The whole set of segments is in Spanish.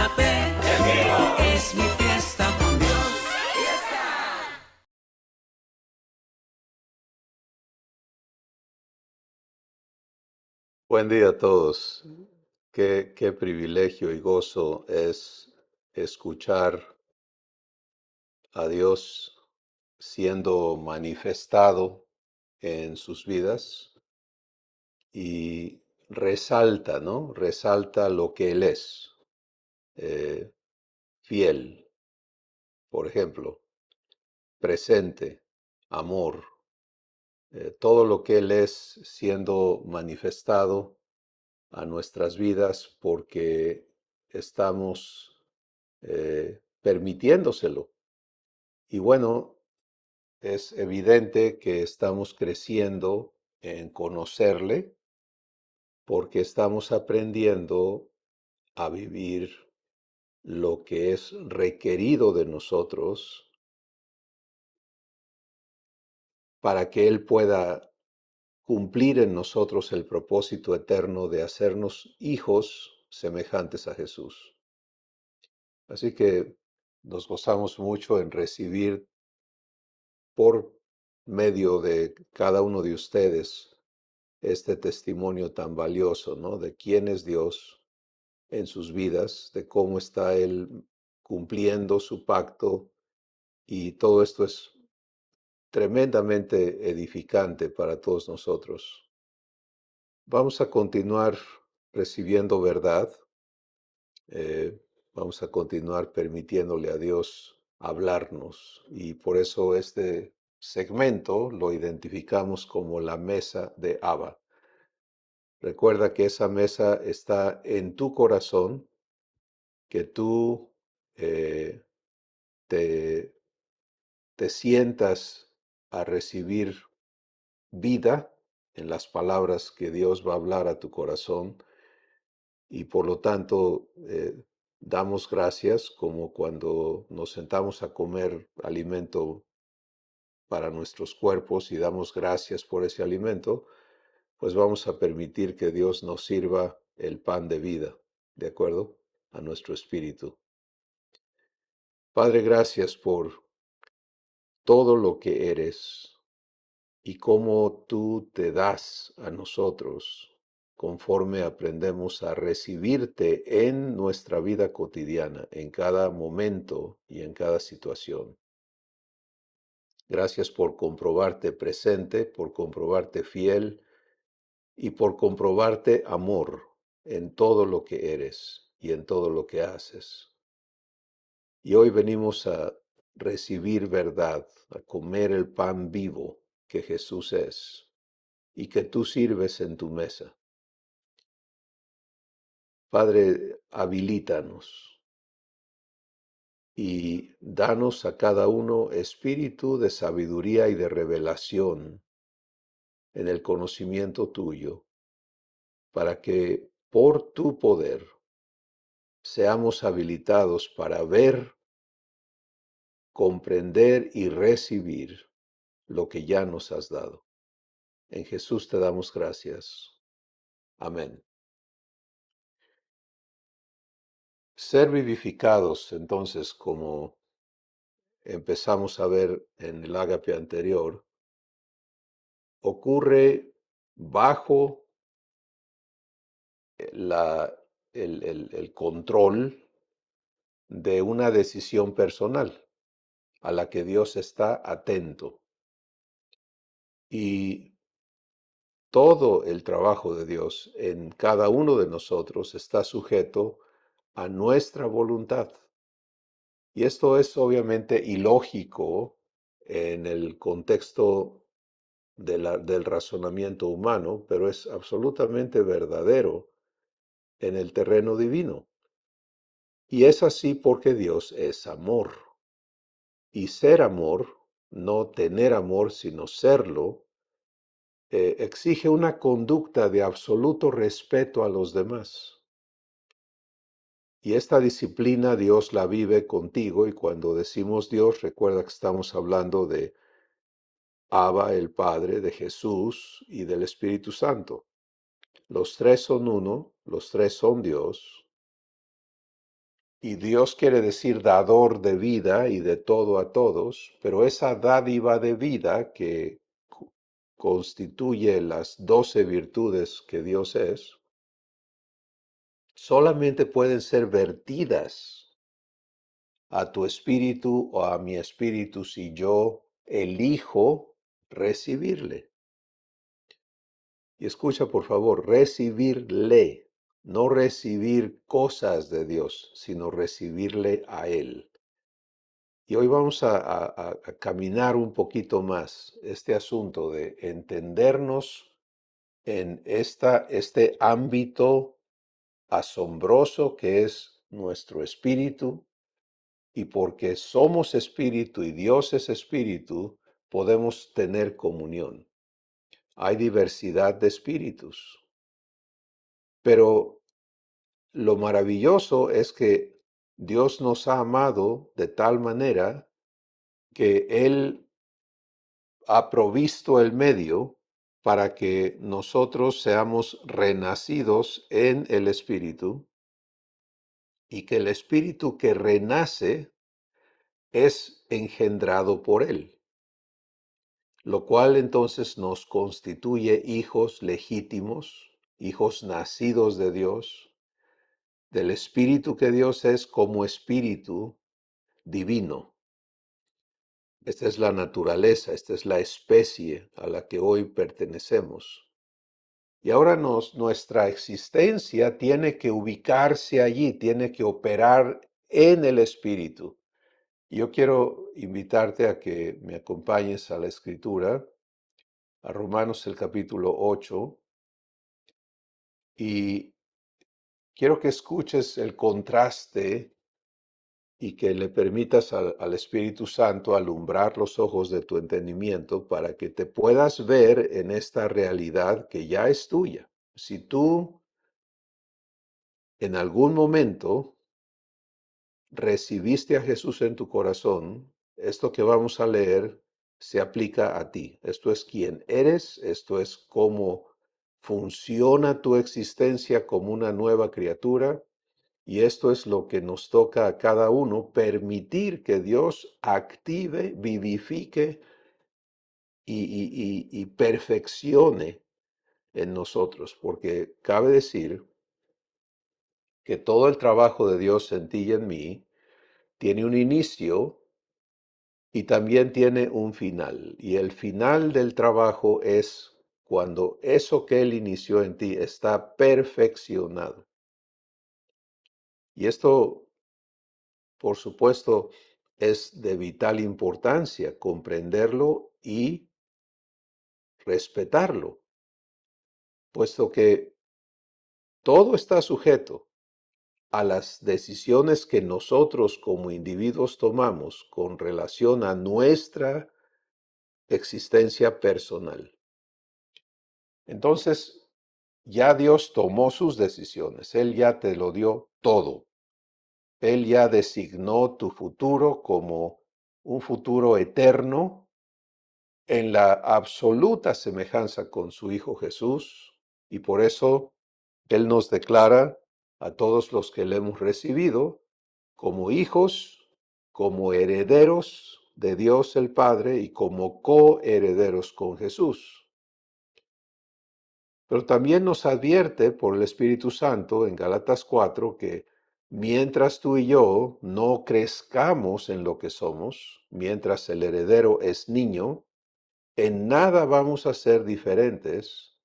Agape es mi fiesta con Dios. Buen día a todos. Qué privilegio y gozo es escuchar a Dios siendo manifestado en sus vidas y resalta, ¿no? Resalta lo que Él es. Eh, Fiel, por ejemplo, presente, amor, todo lo que Él es siendo manifestado a nuestras vidas porque estamos permitiéndoselo. Y bueno, es evidente que estamos creciendo en conocerle porque estamos aprendiendo a vivir lo que es requerido de nosotros para que Él pueda cumplir en nosotros el propósito eterno de hacernos hijos semejantes a Jesús. Así que nos gozamos mucho en recibir por medio de cada uno de ustedes este testimonio tan valioso, ¿no? De quién es Dios en sus vidas, de cómo está Él cumpliendo su pacto, y todo esto es tremendamente edificante para todos nosotros. Vamos a continuar recibiendo verdad, eh, vamos a continuar permitiéndole a Dios hablarnos, y por eso este segmento lo identificamos como la mesa de Abba. Recuerda que esa mesa está en tu corazón, que tú eh, te, te sientas a recibir vida en las palabras que Dios va a hablar a tu corazón, y por lo tanto damos gracias como cuando nos sentamos a comer alimento para nuestros cuerpos y damos gracias por ese alimento. Pues vamos a permitir que Dios nos sirva el pan de vida, ¿de acuerdo? A nuestro espíritu. Padre, gracias por todo lo que eres y cómo tú te das a nosotros conforme aprendemos a recibirte en nuestra vida cotidiana, en cada momento y en cada situación. Gracias por comprobarte presente, por comprobarte fiel y por comprobarte amor en todo lo que eres y en todo lo que haces. Y hoy venimos a recibir verdad, a comer el pan vivo que Jesús es y que tú sirves en tu mesa. Padre, habilítanos y danos a cada uno espíritu de sabiduría y de revelación en el conocimiento tuyo, para que por tu poder seamos habilitados para ver, comprender y recibir lo que ya nos has dado. En Jesús te damos gracias. Amén. Ser vivificados, entonces, como empezamos a ver en el ágape anterior, ocurre bajo la, el control de una decisión personal a la que Dios está atento. Y todo el trabajo de Dios en cada uno de nosotros está sujeto a nuestra voluntad. Y esto es obviamente ilógico en el contexto del razonamiento humano, pero es absolutamente verdadero en el terreno divino. Y es así porque Dios es amor. Y ser amor, no tener amor, sino serlo, exige una conducta de absoluto respeto a los demás. Y esta disciplina Dios la vive contigo, y cuando decimos Dios, recuerda que estamos hablando de Abba, el Padre, de Jesús y del Espíritu Santo. Los tres son uno, los tres son Dios, Y Dios quiere decir dador de vida y de todo a todos, pero esa dádiva de vida que constituye las 12 virtudes que Dios es, solamente pueden ser vertidas a tu espíritu o a mi espíritu si yo elijo recibirle. Y escucha por favor, recibirle, no recibir cosas de Dios, sino recibirle a Él. Y hoy vamos a caminar un poquito más este asunto de entendernos en este ámbito asombroso que es nuestro espíritu, y porque somos espíritu y Dios es espíritu, podemos tener comunión. Hay diversidad de espíritus, pero lo maravilloso es que Dios nos ha amado de tal manera que Él ha provisto el medio para que nosotros seamos renacidos en el Espíritu, y que el Espíritu que renace es engendrado por Él, lo cual entonces nos constituye hijos legítimos, hijos nacidos de Dios, del Espíritu que Dios es como Espíritu divino. Esta es la naturaleza, esta es la especie a la que hoy pertenecemos. Y ahora nuestra existencia tiene que ubicarse allí, tiene que operar en el Espíritu. Yo quiero invitarte a que me acompañes a la Escritura, a Romanos el capítulo 8, y quiero que escuches el contraste y que le permitas al Espíritu Santo alumbrar los ojos de tu entendimiento para que te puedas ver en esta realidad que ya es tuya. Si tú en algún momento recibiste a Jesús en tu corazón, esto que vamos a leer se aplica a ti. Esto es quién eres, esto es cómo funciona tu existencia como una nueva criatura, y esto es lo que nos toca a cada uno, permitir que Dios active, vivifique y perfeccione en nosotros, porque cabe decir que todo el trabajo de Dios en ti y en mí tiene un inicio y también tiene un final. Y el final del trabajo es cuando eso que Él inició en ti está perfeccionado. Y esto, por supuesto, es de vital importancia comprenderlo y respetarlo, puesto que todo está sujeto a las decisiones que nosotros como individuos tomamos con relación a nuestra existencia personal. Entonces, ya Dios tomó sus decisiones, Él ya te lo dio todo. Él ya designó tu futuro como un futuro eterno en la absoluta semejanza con su Hijo Jesús, y por eso Él nos declara a todos los que le hemos recibido como hijos, como herederos de Dios el Padre y como coherederos con Jesús. Pero también nos advierte por el Espíritu Santo en Gálatas 4 que mientras tú y yo no crezcamos en lo que somos, mientras el heredero es niño, en nada vamos a ser diferentes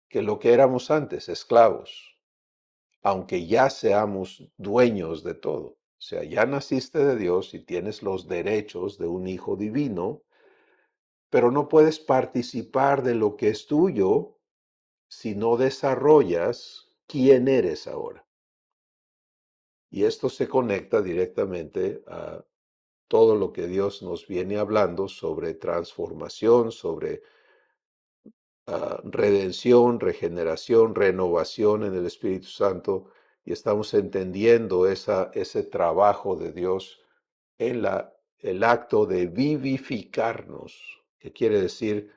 que lo que éramos antes, esclavos, aunque ya seamos dueños de todo. O sea, ya naciste de Dios y tienes los derechos de un hijo divino, pero no puedes participar de lo que es tuyo si no desarrollas quién eres ahora. Y esto se conecta directamente a todo lo que Dios nos viene hablando sobre transformación, sobre redención, regeneración, renovación en el Espíritu Santo, y estamos entendiendo ese trabajo de Dios en el acto de vivificarnos, que quiere decir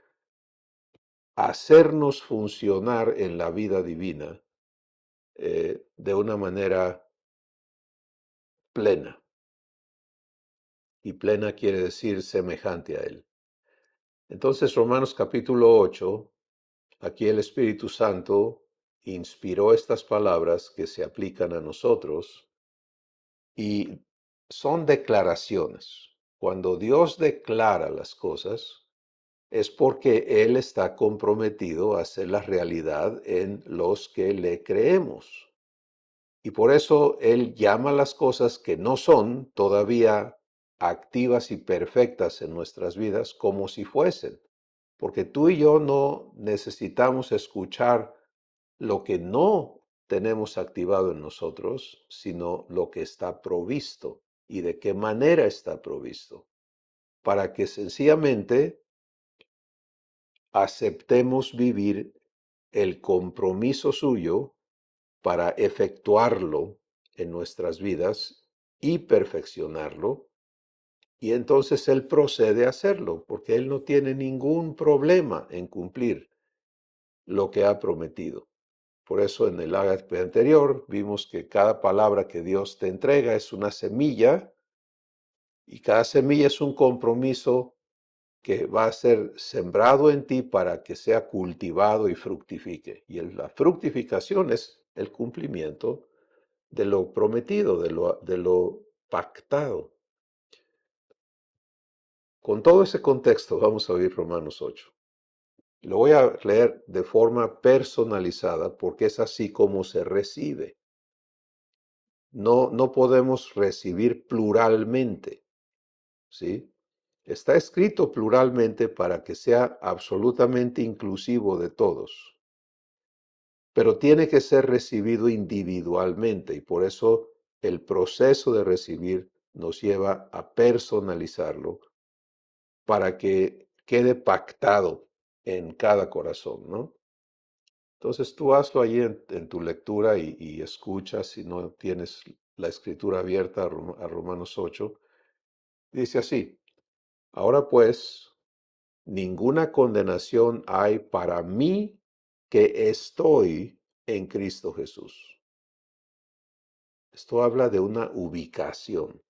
hacernos funcionar en la vida divina de una manera plena. Y plena quiere decir semejante a Él. Entonces, Romanos capítulo 8, aquí el Espíritu Santo inspiró estas palabras que se aplican a nosotros y son declaraciones. Cuando Dios declara las cosas, es porque Él está comprometido a hacer la realidad en los que le creemos. Y por eso Él llama las cosas que no son todavía activas y perfectas en nuestras vidas como si fuesen. Porque tú y yo no necesitamos escuchar lo que no tenemos activado en nosotros, sino lo que está provisto y de qué manera está provisto, para que sencillamente aceptemos vivir el compromiso suyo para efectuarlo en nuestras vidas y perfeccionarlo. Y entonces Él procede a hacerlo, porque Él no tiene ningún problema en cumplir lo que ha prometido. Por eso en el ágape anterior vimos que cada palabra que Dios te entrega es una semilla y cada semilla es un compromiso que va a ser sembrado en ti para que sea cultivado y fructifique. Y la fructificación es el cumplimiento de lo prometido, de lo pactado. Con todo ese contexto vamos a oír Romanos 8. Lo voy a leer de forma personalizada porque es así como se recibe. No podemos recibir pluralmente, ¿sí? Está escrito pluralmente para que sea absolutamente inclusivo de todos, pero tiene que ser recibido individualmente y por eso el proceso de recibir nos lleva a personalizarlo para que quede pactado en cada corazón, ¿no? Entonces tú hazlo allí en tu lectura y escucha si no tienes la escritura abierta a Romanos 8. Dice así: ahora pues, ninguna condenación hay para mí que estoy en Cristo Jesús. Esto habla de una ubicación.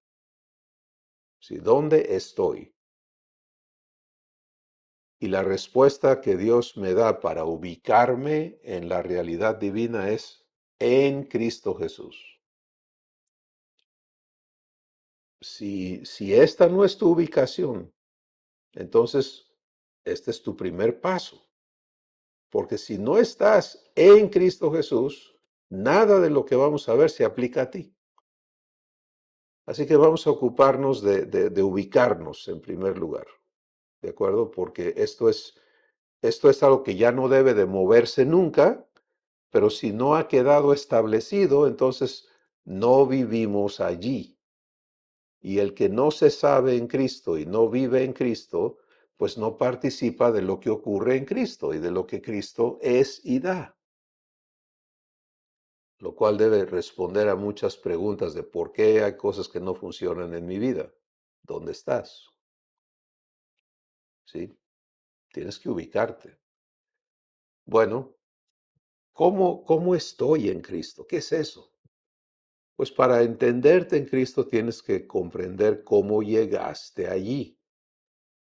¿Sí? ¿Dónde estoy? Y la respuesta que Dios me da para ubicarme en la realidad divina es en Cristo Jesús. Si esta no es tu ubicación, entonces este es tu primer paso. Porque si no estás en Cristo Jesús, nada de lo que vamos a ver se aplica a ti. Así que vamos a ocuparnos de ubicarnos en primer lugar, ¿de acuerdo? Porque esto es algo que ya no debe de moverse nunca, pero si no ha quedado establecido, entonces no vivimos allí. Y el que no se sabe en Cristo y no vive en Cristo, pues no participa de lo que ocurre en Cristo y de lo que Cristo es y da. Lo cual debe responder a muchas preguntas de por qué hay cosas que no funcionan en mi vida. ¿Dónde estás? ¿Sí? Tienes que ubicarte. Bueno, ¿cómo estoy en Cristo? ¿Qué es eso? Pues para entenderte en Cristo tienes que comprender cómo llegaste allí,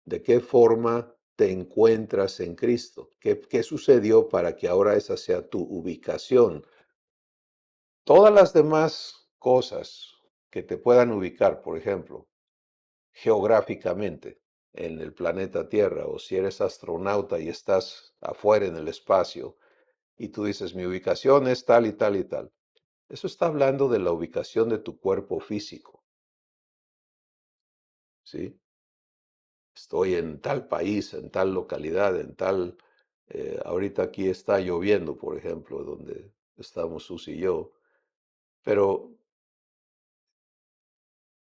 de qué forma te encuentras en Cristo, qué sucedió para que ahora esa sea tu ubicación. Todas las demás cosas que te puedan ubicar, por ejemplo, geográficamente en el planeta Tierra, o si eres astronauta y estás afuera en el espacio y tú dices mi ubicación es tal y tal y tal. Eso está hablando de la ubicación de tu cuerpo físico, ¿sí? Estoy en tal país, en tal localidad, ahorita aquí está lloviendo, por ejemplo, donde estamos Sus y yo, pero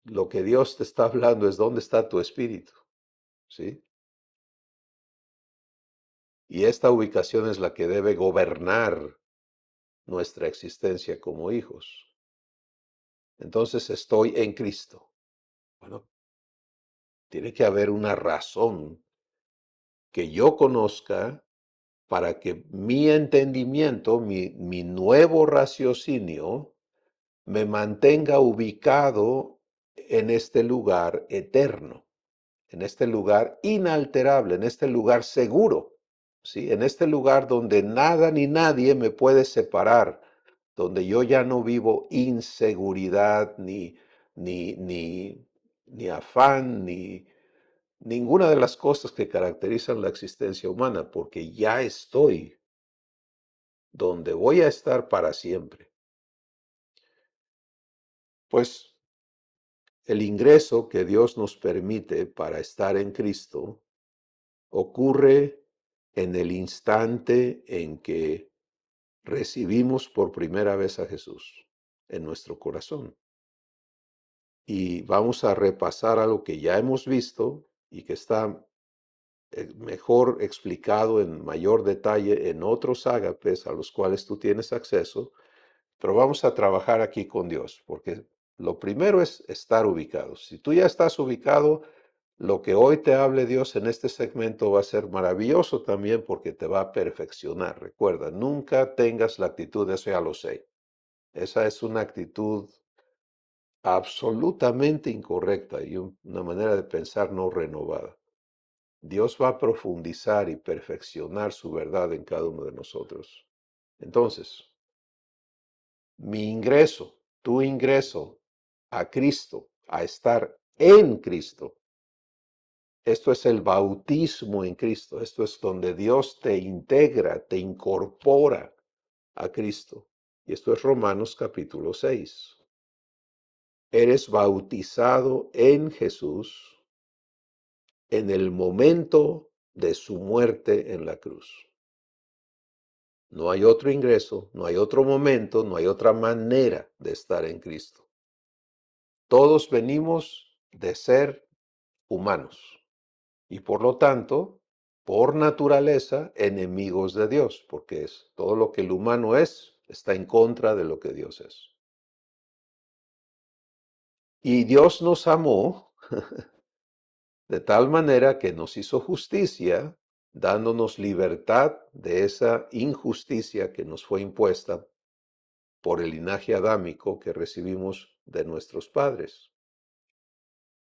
lo que Dios te está hablando es dónde está tu espíritu, ¿sí? Y esta ubicación es la que debe gobernar nuestra existencia como hijos. Entonces estoy en Cristo. Bueno, tiene que haber una razón que yo conozca para que mi entendimiento, mi nuevo raciocinio, me mantenga ubicado en este lugar eterno, en este lugar inalterable, en este lugar seguro, ¿sí? En este lugar donde nada ni nadie me puede separar, donde yo ya no vivo inseguridad, ni, ni, ni afán, ni ninguna de las cosas que caracterizan la existencia humana, porque ya estoy donde voy a estar para siempre. Pues el ingreso que Dios nos permite para estar en Cristo ocurre en el instante en que recibimos por primera vez a Jesús en nuestro corazón. Y vamos a repasar algo que ya hemos visto y que está mejor explicado en mayor detalle en otros ágapes a los cuales tú tienes acceso, pero vamos a trabajar aquí con Dios, porque lo primero es estar ubicados. Si tú ya estás ubicado, lo que hoy te hable Dios en este segmento va a ser maravilloso también porque te va a perfeccionar. Recuerda, nunca tengas la actitud de eso ya lo sé. Esa es una actitud absolutamente incorrecta y una manera de pensar no renovada. Dios va a profundizar y perfeccionar su verdad en cada uno de nosotros. Entonces, mi ingreso, tu ingreso a Cristo, a estar en Cristo, esto es el bautismo en Cristo. Esto es donde Dios te integra, te incorpora a Cristo. Y esto es Romanos capítulo 6. Eres bautizado en Jesús en el momento de su muerte en la cruz. No hay otro ingreso, no hay otro momento, no hay otra manera de estar en Cristo. Todos venimos de ser humanos. Y por lo tanto, por naturaleza, enemigos de Dios, porque es todo lo que el humano es, está en contra de lo que Dios es. Y Dios nos amó de tal manera que nos hizo justicia, dándonos libertad de esa injusticia que nos fue impuesta por el linaje adámico que recibimos de nuestros padres.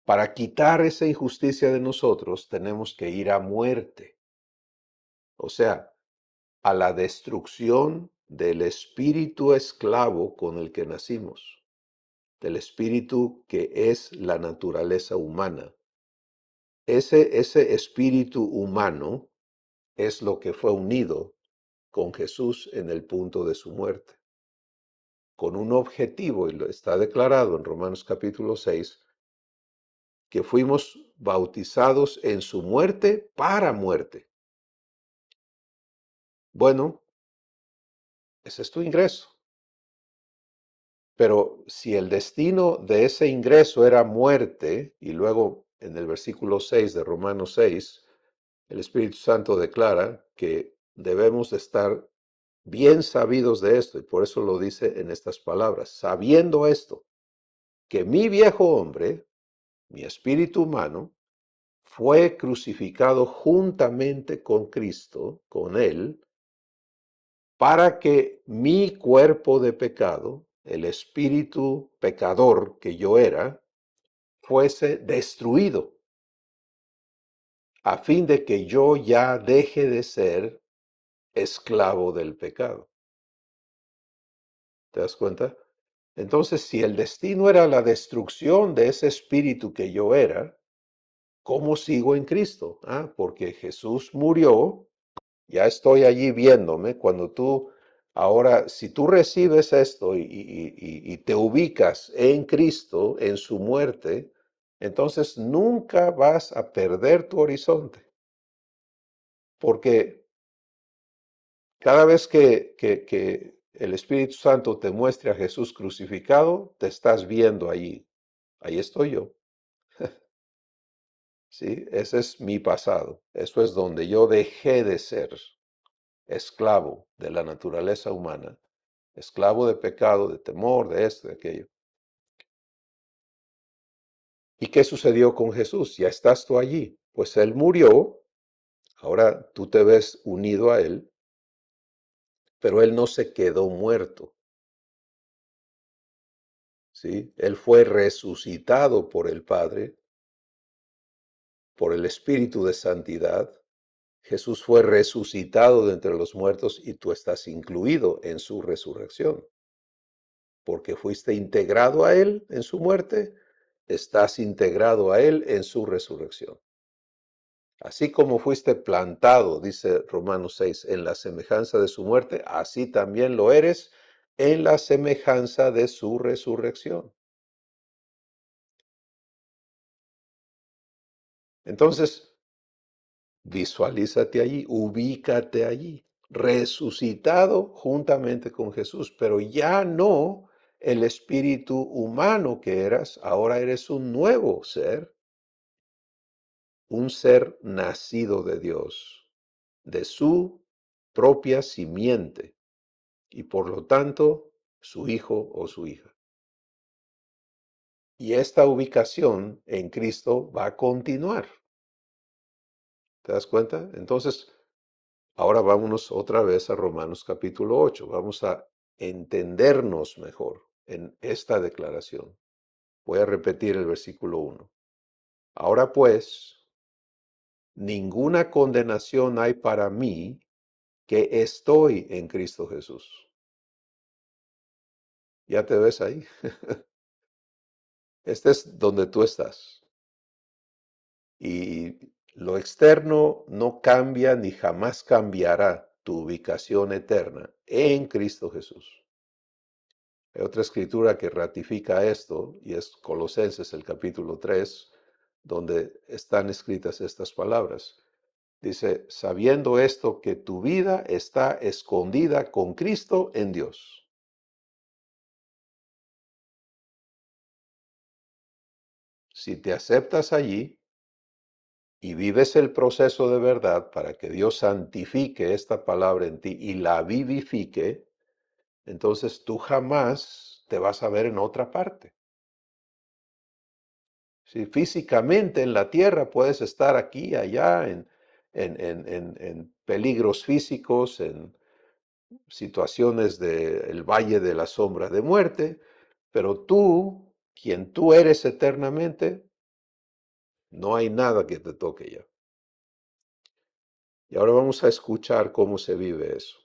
Para quitar esa injusticia de nosotros, tenemos que ir a muerte. O sea, a la destrucción del espíritu esclavo con el que nacimos, del espíritu que es la naturaleza humana. Ese espíritu humano es lo que fue unido con Jesús en el punto de su muerte, con un objetivo, y lo está declarado en Romanos capítulo 6, que fuimos bautizados en su muerte para muerte. Bueno, ese es tu ingreso. Pero si el destino de ese ingreso era muerte, y luego en el versículo 6 de Romanos 6, el Espíritu Santo declara que debemos estar bien sabidos de esto, y por eso lo dice en estas palabras, sabiendo esto, que mi viejo hombre, mi espíritu humano, fue crucificado juntamente con Cristo, con Él, para que mi cuerpo de pecado, el espíritu pecador que yo era, fuese destruido, a fin de que yo ya deje de ser esclavo del pecado. ¿Te das cuenta? Entonces, si el destino era la destrucción de ese espíritu que yo era, ¿cómo sigo en Cristo? Porque Jesús murió. Ya estoy allí viéndome. Cuando tú, ahora, si tú recibes esto y te ubicas en Cristo, en su muerte, entonces nunca vas a perder tu horizonte. Porque cada vez que el Espíritu Santo te muestre a Jesús crucificado, te estás viendo allí. Ahí estoy yo. ¿Sí? Ese es mi pasado. Eso es donde yo dejé de ser esclavo de la naturaleza humana, esclavo de pecado, de temor, de esto, de aquello. ¿Y qué sucedió con Jesús? Ya estás tú allí. Pues Él murió, ahora tú te ves unido a Él, pero Él no se quedó muerto. ¿sí? Él fue resucitado por el Padre, por el Espíritu de Santidad. Jesús fue resucitado de entre los muertos y tú estás incluido en su resurrección. Porque fuiste integrado a Él en su muerte, estás integrado a Él en su resurrección. Así como fuiste plantado, dice Romanos 6, en la semejanza de su muerte, así también lo eres en la semejanza de su resurrección. Entonces, visualízate allí, ubícate allí, resucitado juntamente con Jesús, pero ya no el espíritu humano que eras, ahora eres un nuevo ser, un ser nacido de Dios, de su propia simiente, y por lo tanto, su hijo o su hija. Y esta ubicación en Cristo va a continuar. ¿Te das cuenta? Entonces, ahora vámonos otra vez a Romanos capítulo 8. Vamos a entendernos mejor en esta declaración. Voy a repetir el versículo 1. Ahora pues, ninguna condenación hay para mí que estoy en Cristo Jesús. ¿Ya te ves ahí? Este es donde tú estás. Y lo externo no cambia ni jamás cambiará tu ubicación eterna en Cristo Jesús. Hay otra escritura que ratifica esto y es Colosenses el capítulo 3, donde están escritas estas palabras. Dice, sabiendo esto que tu vida está escondida con Cristo en Dios. Si te aceptas allí y vives el proceso de verdad para que Dios santifique esta palabra en ti y la vivifique, entonces tú jamás te vas a ver en otra parte. Si físicamente en la tierra puedes estar aquí, allá, en peligros físicos, en situaciones del valle de la sombra de muerte, pero tú, quien tú eres eternamente, no hay nada que te toque ya. Y ahora vamos a escuchar cómo se vive eso.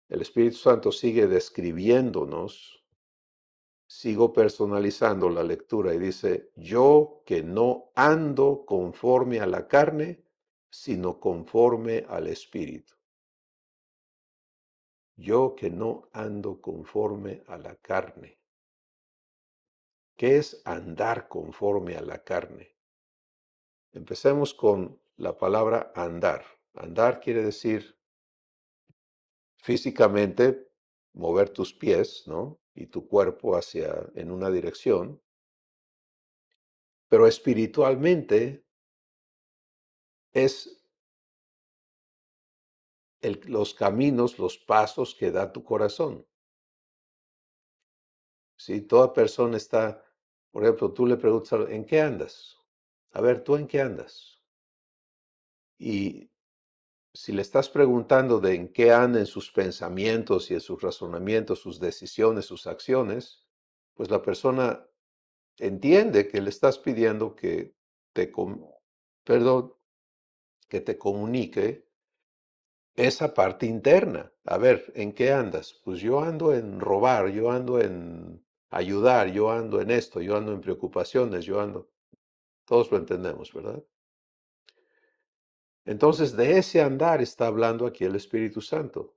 El Espíritu Santo sigue describiéndonos, sigo personalizando la lectura y dice, yo que no ando conforme a la carne, sino conforme al Espíritu. Yo que no ando conforme a la carne. ¿Qué es andar conforme a la carne? Empecemos con la palabra andar. Andar quiere decir físicamente mover tus pies, ¿no? Y tu cuerpo en una dirección, pero espiritualmente es los caminos, los pasos que da tu corazón. Si toda persona está, por ejemplo, tú le preguntas, ¿en qué andas? A ver, ¿tú en qué andas? Y si le estás preguntando de en qué anda en sus pensamientos y en sus razonamientos, sus decisiones, sus acciones, pues la persona entiende que le estás pidiendo que te, perdón, que te comunique esa parte interna. A ver, ¿en qué andas? Pues yo ando en robar, yo ando en ayudar, yo ando en esto, yo ando en preocupaciones, yo ando. Todos lo entendemos, ¿verdad? Entonces, de ese andar está hablando aquí el Espíritu Santo.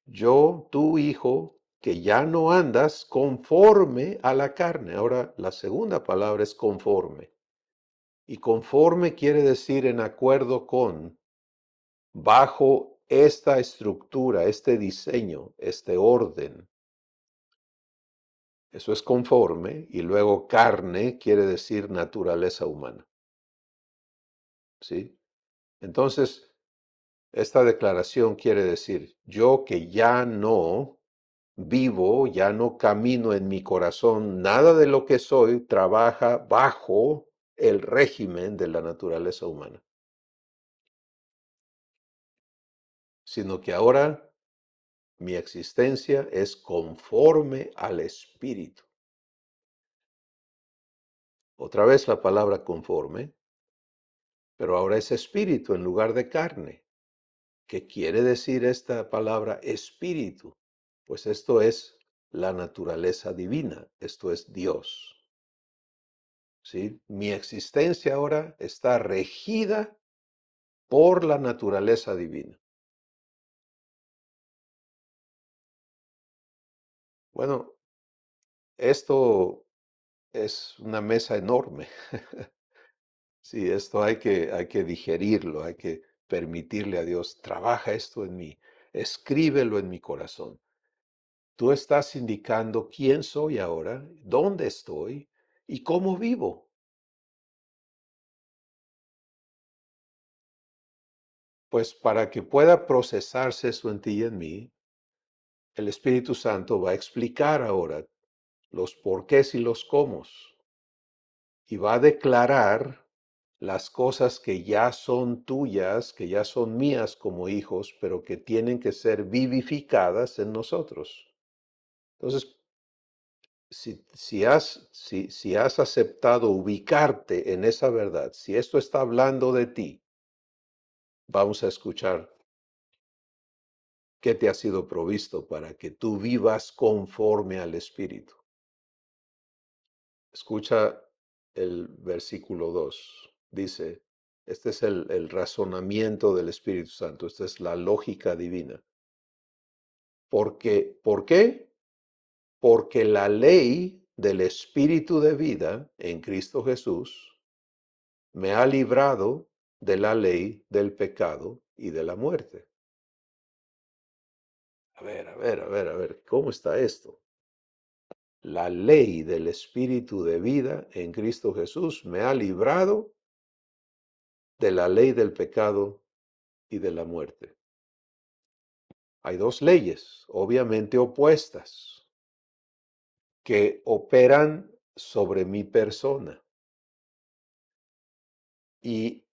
Yo, tu hijo, que ya no andas conforme a la carne. Ahora, la segunda palabra es conforme. Y conforme quiere decir en acuerdo con, bajo esta estructura, este diseño, este orden. Eso es conforme. Y luego carne quiere decir naturaleza humana. ¿Sí? Entonces, esta declaración quiere decir, yo que ya no vivo, ya no camino en mi corazón, nada de lo que soy trabaja bajo el régimen de la naturaleza humana, sino que ahora Mi existencia es conforme al Espíritu. Otra vez la palabra conforme, pero ahora es espíritu en lugar de carne. ¿Qué quiere decir esta palabra espíritu? Pues esto es la naturaleza divina, esto es Dios. ¿Sí? Mi existencia ahora está regida por la naturaleza divina. Bueno, esto es una mesa enorme. Sí, esto hay que digerirlo, hay que permitirle a Dios, trabaja esto en mí, escríbelo en mi corazón. Tú estás indicando quién soy ahora, dónde estoy y cómo vivo. Pues para que pueda procesarse eso en ti y en mí, el Espíritu Santo va a explicar ahora los porqués y los cómo y va a declarar las cosas que ya son tuyas, que ya son mías como hijos, pero que tienen que ser vivificadas en nosotros. Entonces, si has aceptado ubicarte en esa verdad, si esto está hablando de ti, vamos a escuchar qué te ha sido provisto para que tú vivas conforme al Espíritu. Escucha el versículo 2. Dice, este es el razonamiento del Espíritu Santo, esta es la lógica divina. ¿Por qué? Porque la ley del Espíritu de vida en Cristo Jesús me ha librado de la ley del pecado y de la muerte. A ver, ¿cómo está esto? La ley del Espíritu de vida en Cristo Jesús me ha librado de la ley del pecado y de la muerte. Hay dos leyes, obviamente opuestas, que operan sobre mi persona. Y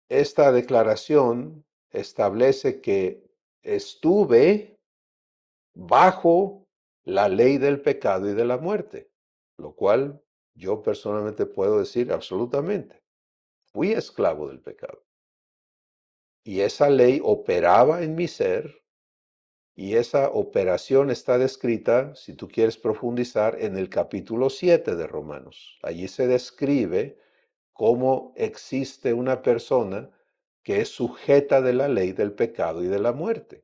esta declaración establece que estuve bajo la ley del pecado y de la muerte, lo cual yo personalmente puedo decir absolutamente, fui esclavo del pecado. Y esa ley operaba en mi ser y esa operación está descrita, si tú quieres profundizar, en el capítulo 7 de Romanos. Allí se describe cómo existe una persona que es sujeta de la ley del pecado y de la muerte.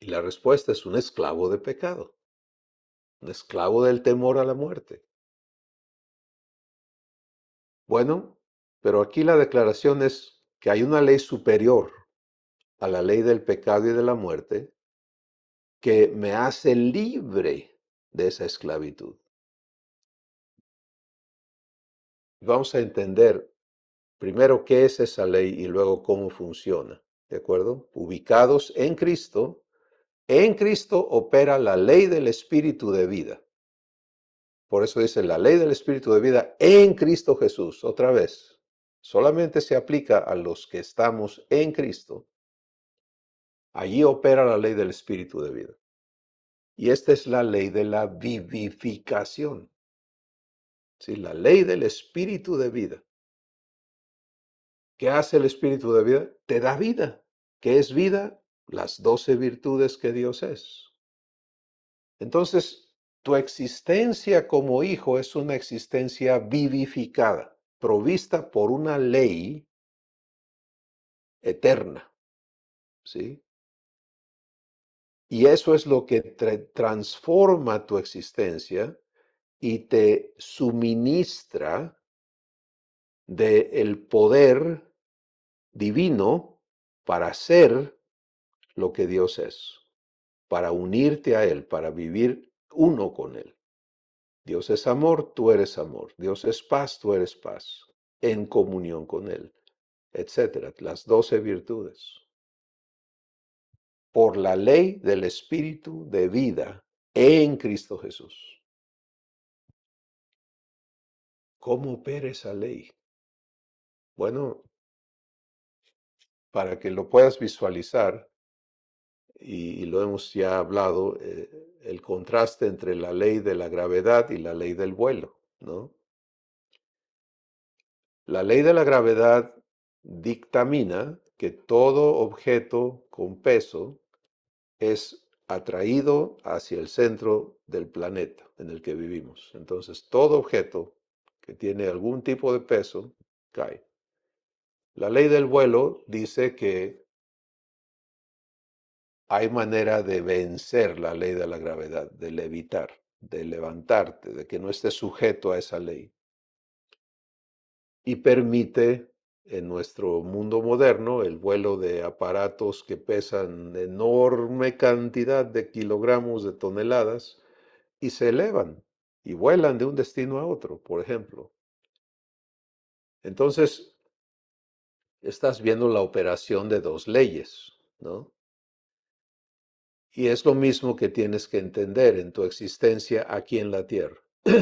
Y la respuesta es un esclavo de pecado, un esclavo del temor a la muerte. Bueno, pero aquí la declaración es que hay una ley superior a la ley del pecado y de la muerte que me hace libre de esa esclavitud. Vamos a entender primero qué es esa ley y luego cómo funciona, ¿de acuerdo? Ubicados en Cristo opera la ley del Espíritu de vida. Por eso dice la ley del Espíritu de vida en Cristo Jesús. Otra vez, solamente se aplica a los que estamos en Cristo. Allí opera la ley del Espíritu de vida. Y esta es la ley de la vivificación. ¿Sí? La ley del Espíritu de vida. ¿Qué hace el Espíritu de vida? Te da vida. ¿Qué es vida? Las 12 virtudes que Dios es. Entonces, tu existencia como hijo es una existencia vivificada, provista por una ley eterna, ¿sí? Y eso es lo que transforma tu existencia y te suministra del poder divino para ser lo que Dios es, para unirte a Él, para vivir uno con Él. Dios es amor, tú eres amor. Dios es paz, tú eres paz. En comunión con Él, etcétera. Las 12 virtudes. Por la ley del Espíritu de vida en Cristo Jesús. ¿Cómo opera esa ley? Bueno, para que lo puedas visualizar, y lo hemos ya hablado, el contraste entre la ley de la gravedad y la ley del vuelo, ¿no? La ley de la gravedad dictamina que todo objeto con peso es atraído hacia el centro del planeta en el que vivimos. Entonces, todo objeto que tiene algún tipo de peso cae. La ley del vuelo dice que hay manera de vencer la ley de la gravedad, de levitar, de levantarte, de que no estés sujeto a esa ley. Y permite en nuestro mundo moderno el vuelo de aparatos que pesan enorme cantidad de kilogramos, de toneladas, y se elevan y vuelan de un destino a otro, por ejemplo. Entonces, estás viendo la operación de dos leyes, ¿no? Y es lo mismo que tienes que entender en tu existencia aquí en la tierra.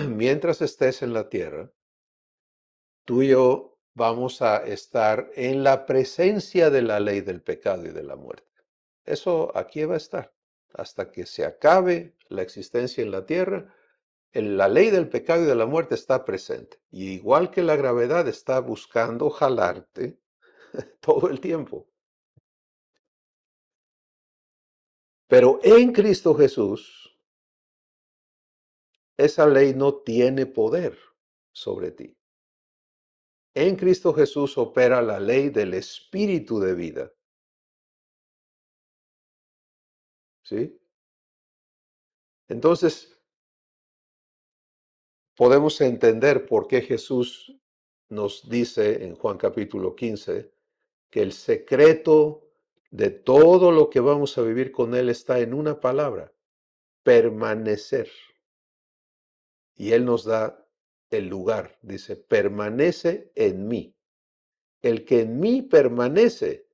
Mientras estés en la tierra, tú y yo vamos a estar en la presencia de la ley del pecado y de la muerte. Eso aquí va a estar. Hasta que se acabe la existencia en la tierra, la ley del pecado y de la muerte está presente. Y igual que la gravedad está buscando jalarte todo el tiempo. Pero en Cristo Jesús, esa ley no tiene poder sobre ti. En Cristo Jesús opera la ley del espíritu de vida. ¿Sí? Entonces, podemos entender por qué Jesús nos dice en Juan capítulo 15 que el secreto de todo lo que vamos a vivir con Él está en una palabra: permanecer. Y Él nos da el lugar, dice, permanece en mí. El que en mí permanece,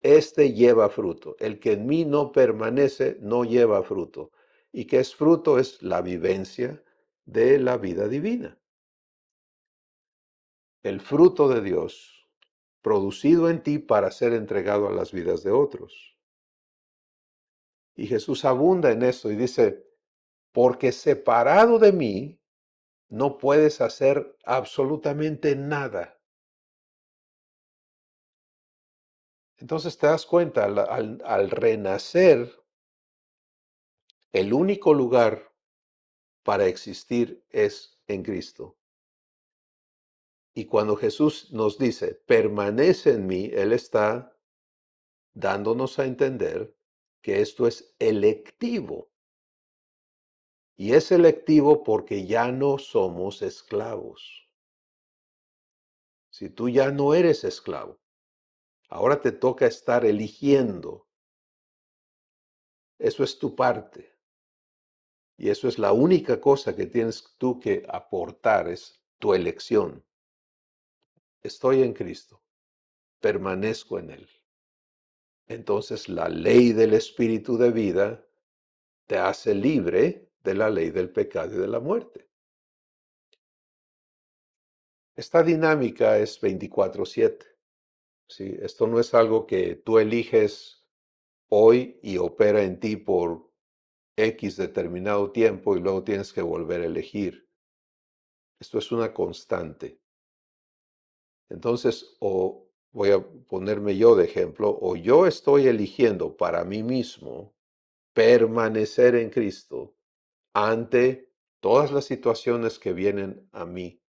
este lleva fruto. El que en mí no permanece, no lleva fruto. ¿Y qué es fruto? Es la vivencia de la vida divina. El fruto de Dios, producido en ti para ser entregado a las vidas de otros. Y Jesús abunda en eso y dice, porque separado de mí, no puedes hacer absolutamente nada. Entonces te das cuenta, al renacer, el único lugar para existir es en Cristo. Y cuando Jesús nos dice, permanece en mí, Él está dándonos a entender que esto es electivo. Y es electivo porque ya no somos esclavos. Si tú ya no eres esclavo, ahora te toca estar eligiendo. Eso es tu parte. Y eso es la única cosa que tienes tú que aportar, es tu elección. Estoy en Cristo, permanezco en Él. Entonces la ley del espíritu de vida te hace libre de la ley del pecado y de la muerte. Esta dinámica es 24/7. ¿Sí? Esto no es algo que tú eliges hoy y opera en ti por X determinado tiempo y luego tienes que volver a elegir. Esto es una constante. Entonces, o voy a ponerme yo de ejemplo, o yo estoy eligiendo para mí mismo permanecer en Cristo ante todas las situaciones que vienen a mí,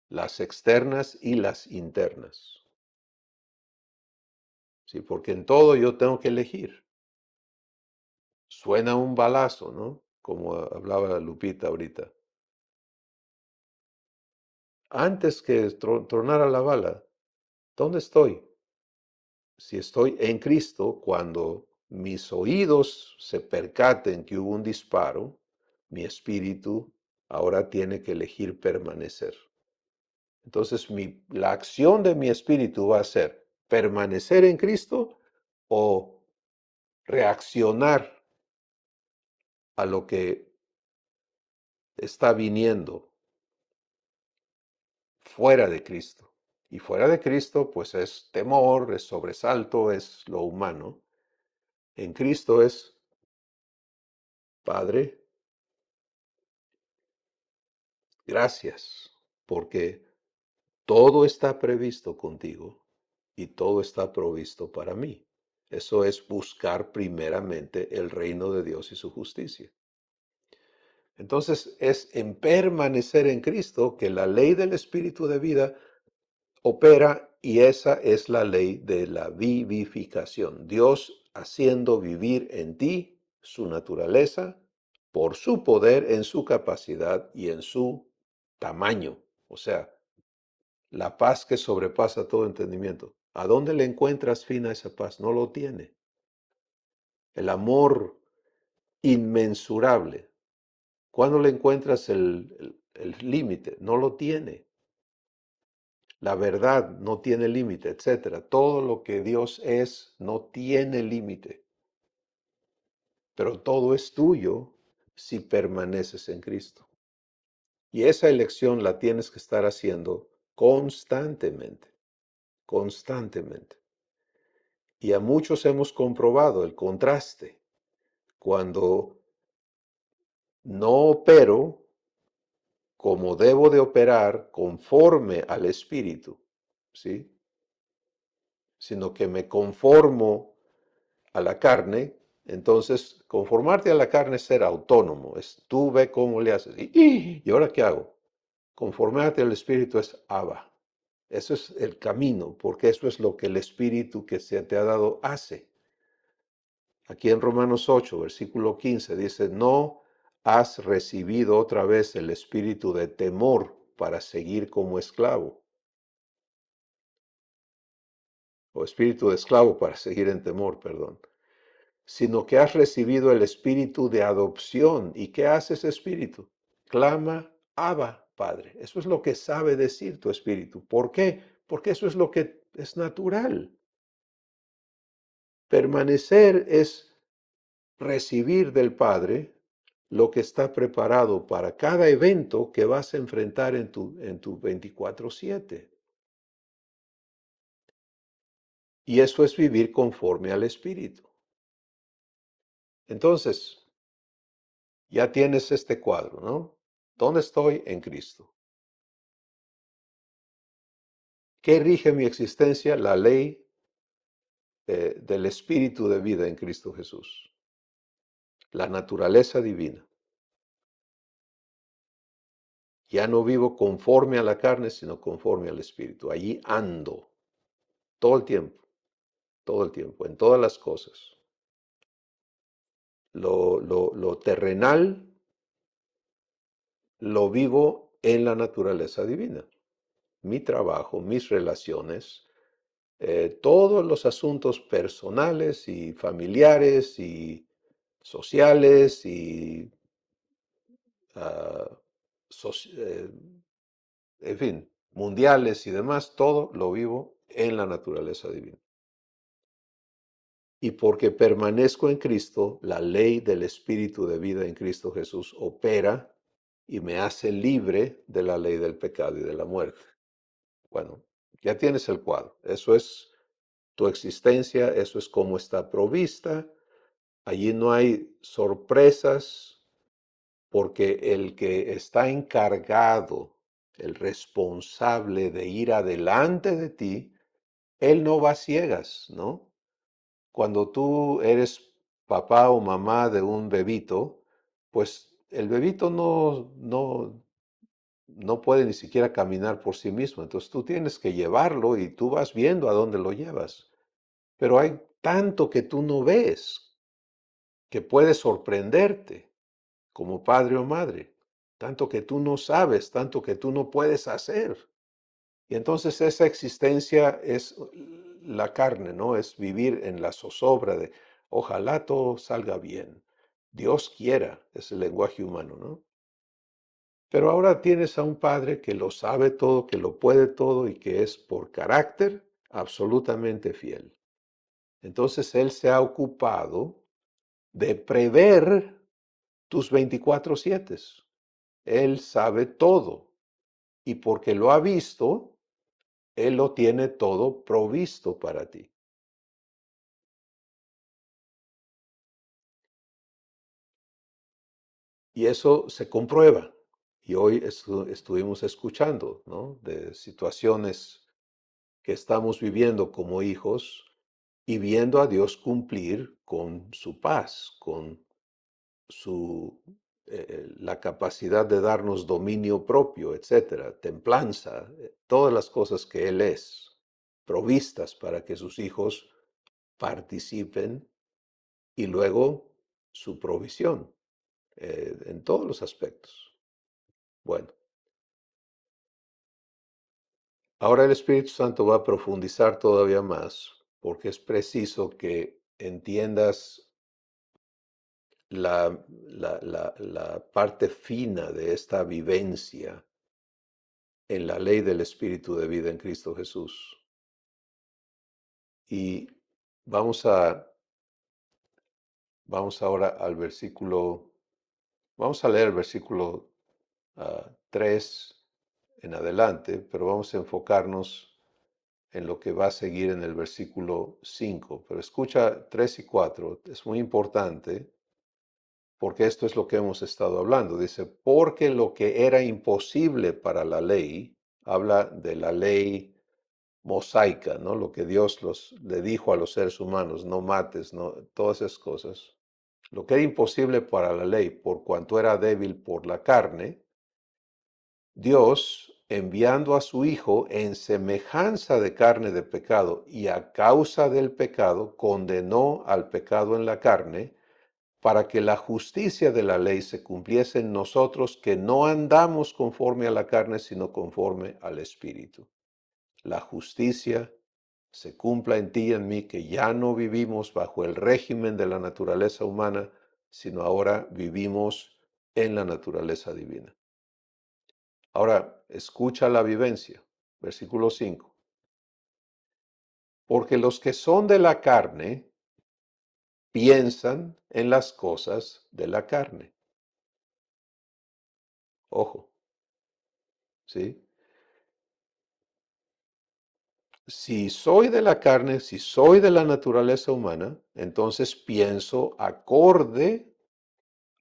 las externas y las internas. Sí, porque en todo yo tengo que elegir. Suena un balazo, ¿no? Como hablaba Lupita ahorita. Antes que tronara la bala, ¿dónde estoy? Si estoy en Cristo, cuando mis oídos se percaten que hubo un disparo, mi espíritu ahora tiene que elegir permanecer. Entonces, la acción de mi espíritu va a ser permanecer en Cristo o reaccionar a lo que está viniendo fuera de Cristo. Y fuera de Cristo, pues es temor, es sobresalto, es lo humano. En Cristo es, Padre, gracias, porque todo está previsto contigo y todo está provisto para mí. Eso es buscar primeramente el reino de Dios y su justicia. Entonces es en permanecer en Cristo que la ley del Espíritu de vida opera, y esa es la ley de la vivificación. Dios haciendo vivir en ti su naturaleza por su poder, en su capacidad y en su tamaño. O sea, la paz que sobrepasa todo entendimiento. ¿A dónde le encuentras fin a esa paz? No lo tiene. El amor inmensurable. ¿Cuándo le encuentras el límite? No lo tiene. La verdad no tiene límite, etcétera. Todo lo que Dios es no tiene límite. Pero todo es tuyo si permaneces en Cristo. Y esa elección la tienes que estar haciendo constantemente, constantemente. Y a muchos hemos comprobado el contraste. Cuando no opero como debo de operar conforme al Espíritu, ¿sí? Sino que me conformo a la carne, entonces conformarte a la carne es ser autónomo, es tú ve cómo le haces. ¿Y ahora qué hago? Conformarte al Espíritu es Abba. Eso es el camino, porque eso es lo que el Espíritu que se te ha dado hace. Aquí en Romanos 8, versículo 15, dice, no has recibido otra vez el espíritu de temor para seguir como esclavo, o espíritu de esclavo para seguir en temor, perdón, sino que has recibido el espíritu de adopción. ¿Y qué hace ese espíritu? Clama, Abba, Padre. Eso es lo que sabe decir tu espíritu. ¿Por qué? Porque eso es lo que es natural. Permanecer es recibir del Padre lo que está preparado para cada evento que vas a enfrentar en tu 24/7. Y eso es vivir conforme al Espíritu. Entonces, ya tienes este cuadro, ¿no? ¿Dónde estoy? En Cristo. ¿Qué rige mi existencia? La ley del Espíritu de vida en Cristo Jesús. La naturaleza divina. Ya no vivo conforme a la carne, sino conforme al Espíritu. Allí ando todo el tiempo, en todas las cosas. Lo terrenal lo vivo en la naturaleza divina. Mi trabajo, mis relaciones, todos los asuntos personales y familiares y sociales y, ah, en fin, mundiales y demás, todo lo vivo en la naturaleza divina. Y porque permanezco en Cristo, la ley del Espíritu de vida en Cristo Jesús opera y me hace libre de la ley del pecado y de la muerte. Bueno, ya tienes el cuadro. Eso es tu existencia, eso es cómo está provista. Allí no hay sorpresas porque el que está encargado, el responsable de ir adelante de ti, él no va a ciegas, ¿no? Cuando tú eres papá o mamá de un bebito, pues el bebito no puede ni siquiera caminar por sí mismo. Entonces tú tienes que llevarlo y tú vas viendo a dónde lo llevas. Pero hay tanto que tú no ves que puede sorprenderte como padre o madre. Tanto que tú no sabes, tanto que tú no puedes hacer. Y entonces esa existencia es la carne, ¿no? Es vivir en la zozobra de ojalá todo salga bien. Dios quiera, es el lenguaje humano, ¿no? Pero ahora tienes a un padre que lo sabe todo, que lo puede todo y que es por carácter absolutamente fiel. Entonces él se ha ocupado de prever tus 24/7. Él sabe todo. Y porque lo ha visto, Él lo tiene todo provisto para ti. Y eso se comprueba. Y hoy estuvimos escuchando, ¿no?, de situaciones que estamos viviendo como hijos y viendo a Dios cumplir con su paz, con su, la capacidad de darnos dominio propio, etcétera, templanza, todas las cosas que Él es, provistas para que sus hijos participen, y luego su provisión en todos los aspectos. Bueno, ahora el Espíritu Santo va a profundizar todavía más, porque es preciso que entiendas la parte fina de esta vivencia en la ley del Espíritu de vida en Cristo Jesús. Y vamos vamos ahora al versículo, vamos a leer el versículo 3 en adelante, pero vamos a enfocarnos en lo que va a seguir en el versículo 5. Pero escucha 3 y 4, es muy importante porque esto es lo que hemos estado hablando. Dice, porque lo que era imposible para la ley, habla de la ley mosaica, ¿no? Lo que Dios le dijo a los seres humanos, no mates, no, todas esas cosas. Lo que era imposible para la ley, por cuanto era débil por la carne, Dios, enviando a su Hijo en semejanza de carne de pecado y a causa del pecado, condenó al pecado en la carne, para que la justicia de la ley se cumpliese en nosotros, que no andamos conforme a la carne, sino conforme al Espíritu. La justicia se cumpla en ti y en mí, que ya no vivimos bajo el régimen de la naturaleza humana, sino ahora vivimos en la naturaleza divina. Ahora, escucha la vivencia. Versículo 5. Porque los que son de la carne piensan en las cosas de la carne. Ojo, ¿sí? Si soy de la carne, si soy de la naturaleza humana, entonces pienso acorde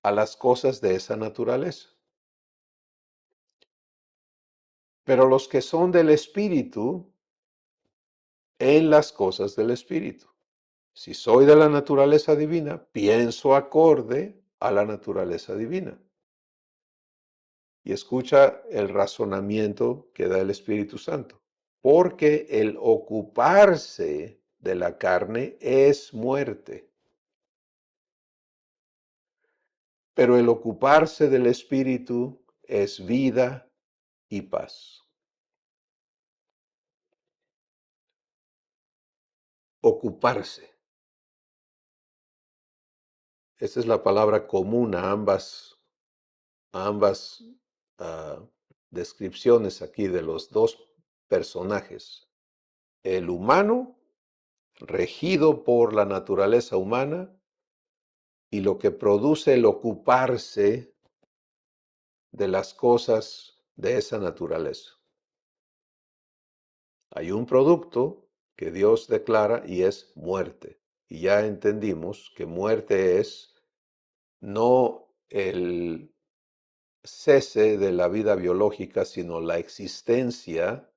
a las cosas de esa naturaleza. Pero los que son del Espíritu, en las cosas del Espíritu. Si soy de la naturaleza divina, pienso acorde a la naturaleza divina. Y escucha el razonamiento que da el Espíritu Santo. Porque el ocuparse de la carne es muerte, pero el ocuparse del Espíritu es vida y paz. Ocuparse. Esa es la palabra común a ambas uh, descripciones aquí de los dos personajes. El humano, regido por la naturaleza humana, y lo que produce el ocuparse de las cosas de esa naturaleza. Hay un producto que Dios declara y es muerte. Y ya entendimos que muerte es no el cese de la vida biológica, sino la existencia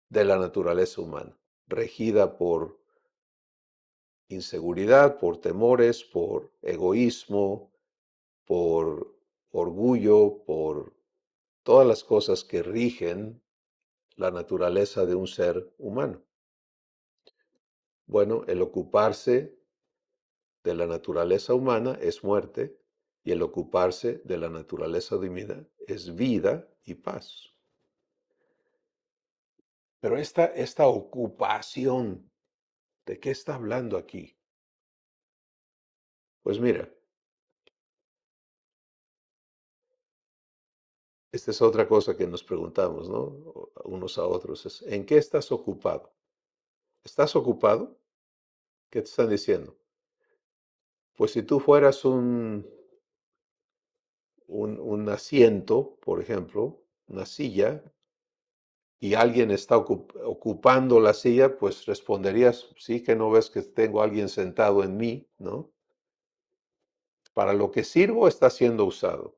de la naturaleza humana, regida por inseguridad, por temores, por egoísmo, por orgullo, por todas las cosas que rigen la naturaleza de un ser humano. Bueno, el ocuparse de la naturaleza humana es muerte y el ocuparse de la naturaleza divina es vida y paz. Pero esta ocupación, ¿de qué está hablando aquí? Pues mira, esta es otra cosa que nos preguntamos, ¿no? Unos a otros, es, ¿en qué estás ocupado? ¿Estás ocupado? ¿Qué te están diciendo? Pues si tú fueras un asiento, por ejemplo, una silla, y alguien está ocupando la silla, pues responderías, sí, que no ves que tengo a alguien sentado en mí, ¿no? Para lo que sirvo está siendo usado.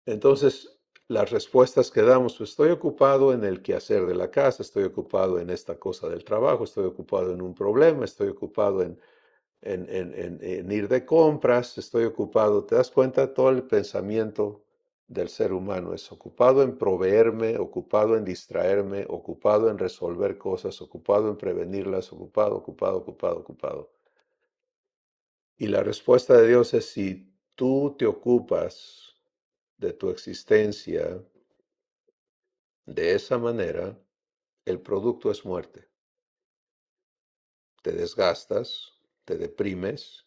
Entonces, las respuestas que damos, pues estoy ocupado en el quehacer de la casa, estoy ocupado en esta cosa del trabajo, estoy ocupado en un problema, estoy ocupado en ir de compras, estoy ocupado. ¿Te das cuenta? Todo el pensamiento del ser humano es ocupado en proveerme, ocupado en distraerme, ocupado en resolver cosas, ocupado en prevenirlas, ocupado, ocupado, ocupado, ocupado. Y la respuesta de Dios es si tú te ocupas de tu existencia de esa manera, el producto es muerte. Te desgastas, te deprimes,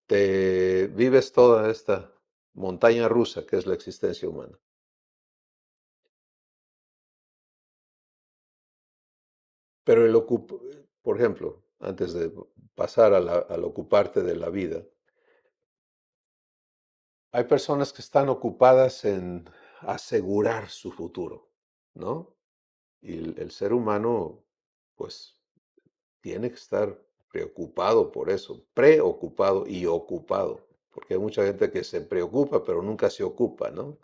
te vives toda esta montaña rusa que es la existencia humana. Pero por ejemplo, antes de pasar al ocuparte de la vida, hay personas que están ocupadas en asegurar su futuro, ¿no? Y el ser humano, pues, tiene que estar preocupado por eso, preocupado y ocupado, porque hay mucha gente que se preocupa, pero nunca se ocupa, ¿no?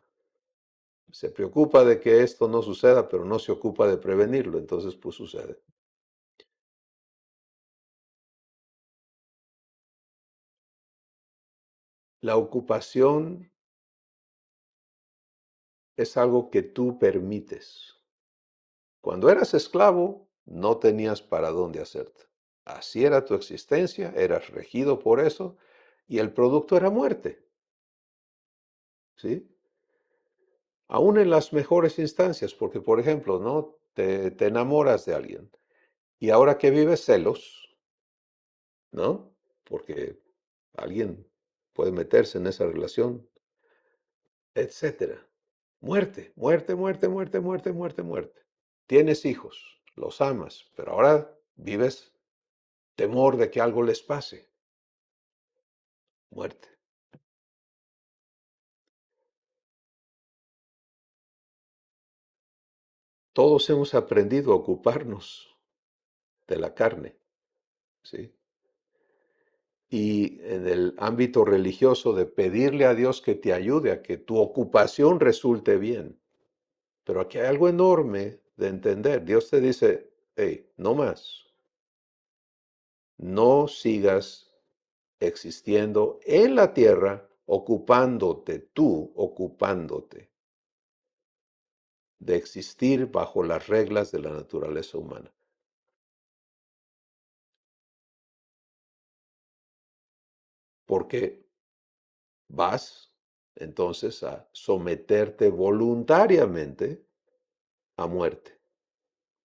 Se preocupa de que esto no suceda, pero no se ocupa de prevenirlo, entonces pues sucede. La ocupación es algo que tú permites. Cuando eras esclavo, no tenías para dónde hacerte. Así era tu existencia, eras regido por eso, y el producto era muerte, ¿sí? Aún en las mejores instancias, porque por ejemplo, ¿no? Te enamoras de alguien y ahora que vives celos, ¿no? Porque alguien puede meterse en esa relación, etcétera. Muerte, muerte, muerte, muerte, muerte, muerte, muerte. Tienes hijos, los amas, pero ahora vives temor de que algo les pase. Muerte. Todos hemos aprendido a ocuparnos de la carne, ¿sí? Y en el ámbito religioso de pedirle a Dios que te ayude a que tu ocupación resulte bien. Pero aquí hay algo enorme de entender. Dios te dice, hey, no más. No sigas existiendo en la tierra ocupándote, tú ocupándote de existir bajo las reglas de la naturaleza humana. Porque vas entonces a someterte voluntariamente a muerte.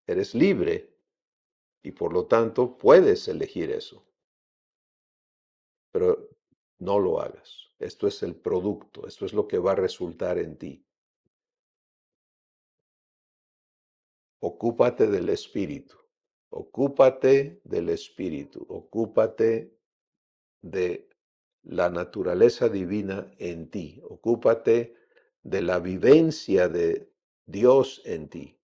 Eres libre y por lo tanto puedes elegir eso, pero no lo hagas. Esto es el producto, esto es lo que va a resultar en ti. Ocúpate del espíritu, ocúpate del espíritu, ocúpate de la naturaleza divina en ti, ocúpate de la vivencia de Dios en ti,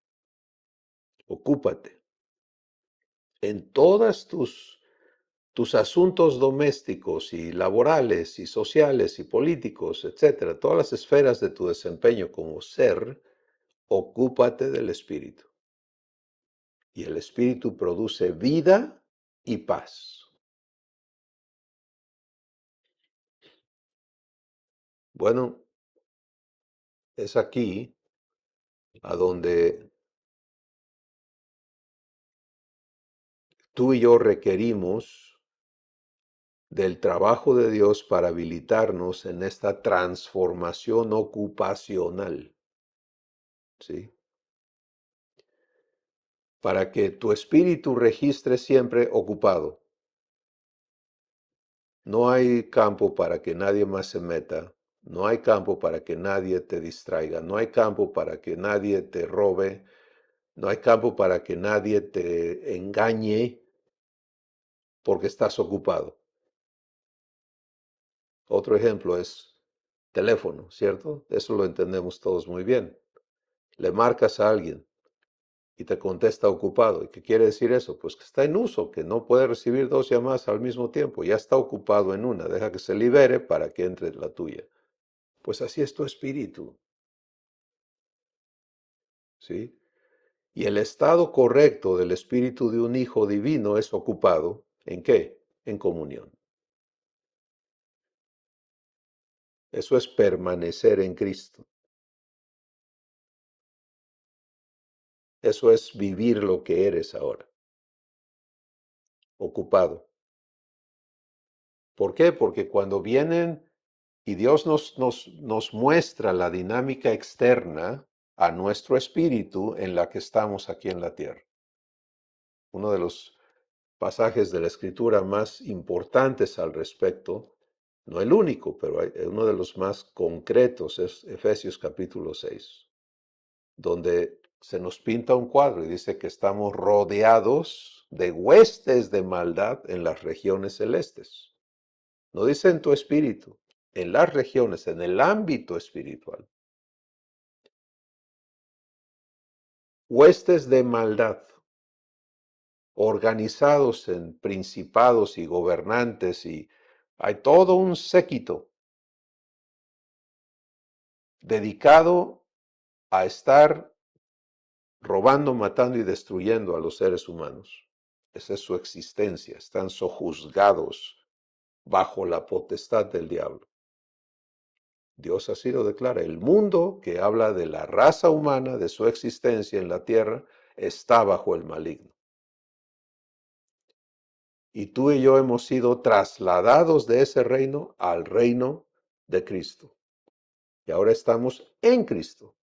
ocúpate en todas tus asuntos domésticos y laborales y sociales y políticos, etcétera, todas las esferas de tu desempeño como ser, ocúpate del espíritu. Y el espíritu produce vida y paz. Bueno, es aquí a donde tú y yo requerimos del trabajo de Dios para habilitarnos en esta transformación ocupacional, ¿sí? Para que tu espíritu registre siempre ocupado. No hay campo para que nadie más se meta. No hay campo para que nadie te distraiga. No hay campo para que nadie te robe. No hay campo para que nadie te engañe porque estás ocupado. Otro ejemplo es teléfono, ¿cierto? Eso lo entendemos todos muy bien. Le marcas a alguien y te contesta ocupado. ¿Y qué quiere decir eso? Pues que está en uso, que no puede recibir dos llamadas al mismo tiempo. Ya está ocupado en una. Deja que se libere para que entre la tuya. Pues así es tu espíritu, ¿sí? Y el estado correcto del espíritu de un hijo divino es ocupado. ¿En qué? En comunión. Eso es permanecer en Cristo. Eso es vivir lo que eres ahora, ocupado. ¿Por qué? Porque cuando vienen y Dios nos muestra la dinámica externa a nuestro espíritu en la que estamos aquí en la tierra. Uno de los pasajes de la Escritura más importantes al respecto, no el único, pero uno de los más concretos es Efesios capítulo 6, donde se nos pinta un cuadro y dice que estamos rodeados de huestes de maldad en las regiones celestes. No dice en tu espíritu, en las regiones, en el ámbito espiritual. Huestes de maldad, organizados en principados y gobernantes, y hay todo un séquito dedicado a estar robando, matando y destruyendo a los seres humanos. Esa es su existencia. Están sojuzgados bajo la potestad del diablo. Dios así lo declara. El mundo que habla de la raza humana, de su existencia en la tierra, está bajo el maligno. Y tú y yo hemos sido trasladados de ese reino al reino de Cristo. Y ahora estamos en Cristo.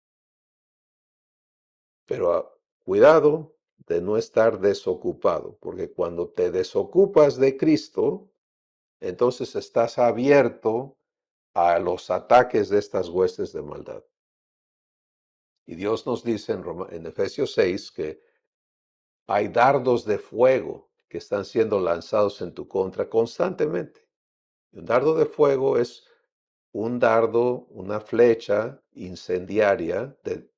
Pero cuidado de no estar desocupado, porque cuando te desocupas de Cristo, entonces estás abierto a los ataques de estas huestes de maldad. Y Dios nos dice en Efesios 6 que hay dardos de fuego que están siendo lanzados en tu contra constantemente. Y un dardo de fuego es un dardo, una flecha incendiaria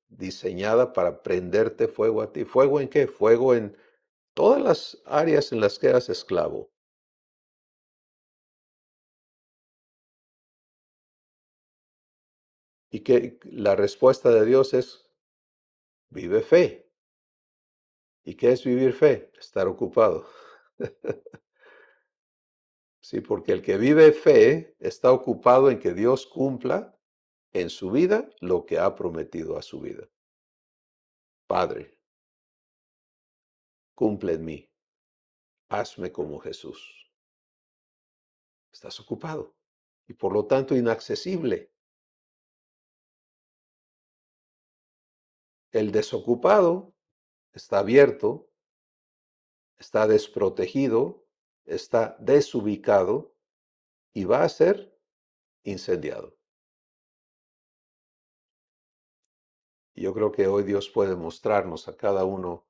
diseñada para prenderte fuego a ti. ¿Fuego en qué? Fuego en todas las áreas en las que eras esclavo. Y que la respuesta de Dios es, vive fe. ¿Y qué es vivir fe? Estar ocupado. Sí, porque el que vive fe está ocupado en que Dios cumpla en su vida lo que ha prometido a su vida. Padre, cumple en mí, hazme como Jesús. Estás ocupado y por lo tanto inaccesible. El desocupado está abierto, está desprotegido, está desubicado y va a ser incendiado. Y yo creo que hoy Dios puede mostrarnos a cada uno